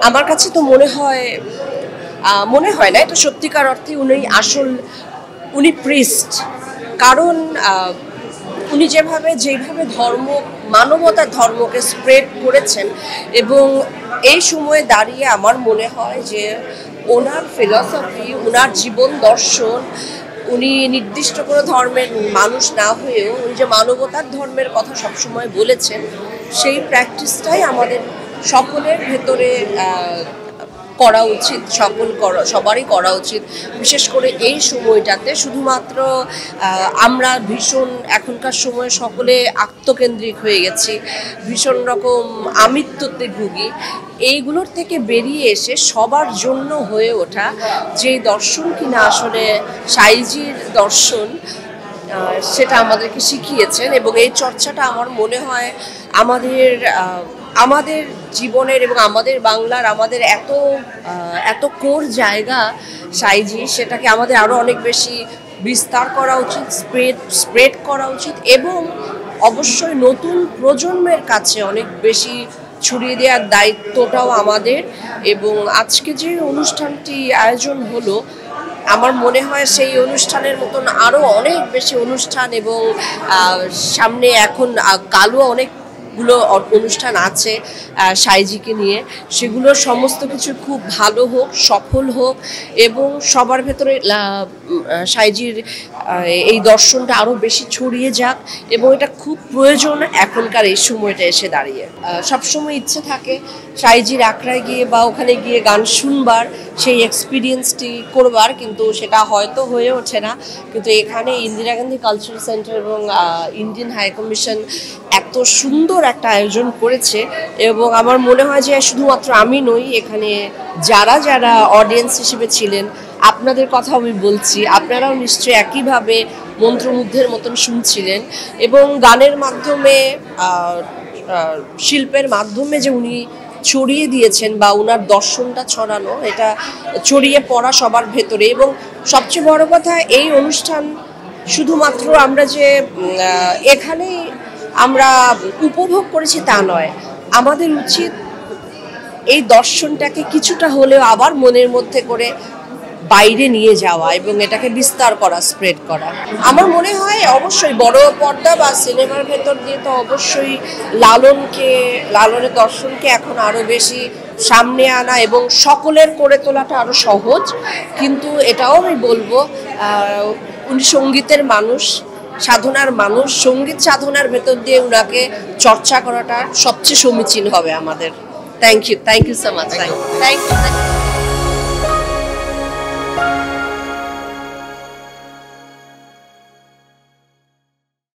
আমার কাছে তো মনে হয় না এটা সত্যিকার অর্থে উনি প্রিস্ট। কারণ উনি যেভাবে মানবতার ধর্মকে স্প্রেড করেছেন, এবং এই সময়ে দাঁড়িয়ে আমার মনে হয় যে ওনার ফিলসফি, ওনার জীবন দর্শন, উনি নির্দিষ্ট কোনো ধর্মের মানুষ না হয়েও উনি যে মানবতার ধর্মের কথা সবসময় বলেছেন, সেই প্র্যাকটিসটাই আমাদের সকলের ভেতরে করা উচিত, সবারই করা উচিত। বিশেষ করে এই সময়টাতে শুধুমাত্র আমরা এখনকার সময়ে সকলে আত্মকেন্দ্রিক হয়ে গেছি, ভীষণ রকম আমিত্বতে ভুগি। এইগুলোর থেকে বেরিয়ে এসে সবার জন্য হয়ে ওঠা যেই দর্শন কিনা আসলে সাইজির দর্শন, সেটা আমাদেরকে শিখিয়েছেন। এবং এই চর্চাটা আমার মনে হয় আমাদের জীবনের এবং আমাদের বাংলার আমাদের এত কোর জায়গা সাইজি, সেটাকে আমাদের আরও অনেক বেশি বিস্তার করা উচিত, স্প্রেড করা উচিত, এবং অবশ্যই নতুন প্রজন্মের কাছে অনেক বেশি ছড়িয়ে দেওয়ার দায়িত্বটাও আমাদের। এবং আজকে যে অনুষ্ঠানটি আয়োজন হলো, আমার মনে হয় সেই অনুষ্ঠানের মতন আরও অনেক বেশি অনুষ্ঠান, এবং সামনে এখন কালো অনেকগুলো অনুষ্ঠান আছে সাইজিকে নিয়ে। সেগুলোর সমস্ত কিছু খুব ভালো হোক, সফল হোক, এবং সবার ভেতরে সাইজির এই দর্শনটা আরও বেশি ছড়িয়ে যাক। এবং এটা খুব প্রয়োজন এখনকার এই সময়টা এসে দাঁড়িয়ে। সবসময় ইচ্ছে থাকে সাইজির আখড়ায় গিয়ে বা ওখানে গিয়ে গান শুনবার, সেই এক্সপিরিয়েন্সটি করবার, কিন্তু সেটা হয়তো হয়ে ওঠে না। কিন্তু এখানে ইন্দিরা গান্ধী কালচারাল সেন্টার এবং ইন্ডিয়ান হাই কমিশন এত সুন্দর একটা আয়োজন করেছে, এবং আমার মনে হয় যে শুধুমাত্র আমি নই, এখানে যারা অডিয়েন্স হিসেবে ছিলেন, আপনাদের কথা আমি বলছি, আপনারাও নিশ্চয়ই একইভাবে মন্ত্রমুগ্ধের মতন শুনছিলেন। এবং গানের মাধ্যমে, শিল্পের মাধ্যমে যে উনি ছড়িয়ে দিয়েছেন, বা ওনার দর্শনটা ছড়ানো, এটা ছড়িয়ে পড়া সবার ভেতরে। এবং সবচেয়ে বড় কথা, এই অনুষ্ঠান শুধুমাত্র আমরা যে এখানেই আমরা উপভোগ করেছি তা নয়, আমাদের উচিত এই দর্শনটাকে কিছুটা হলেও আবার মনের মধ্যে করে বাইরে নিয়ে যাওয়া এবং এটাকে বিস্তার করা, স্প্রেড করা। আমার মনে হয় অবশ্যই বড় পর্দা বা সিনেমার ভেতর দিয়ে তো অবশ্যই লালনের দর্শনকে এখন আরও বেশি সামনে আনা এবং সকলের করে তোলাটা আরও সহজ। কিন্তু এটাও আমি বলবো, উনি সঙ্গীতের মানুষ, সাধনার মানুষ, সঙ্গীত সাধনার ভেতর দিয়ে উনাকে চর্চা করাটা সবচেয়ে সমীচীন হবে আমাদের। Thank you so much. Thank you.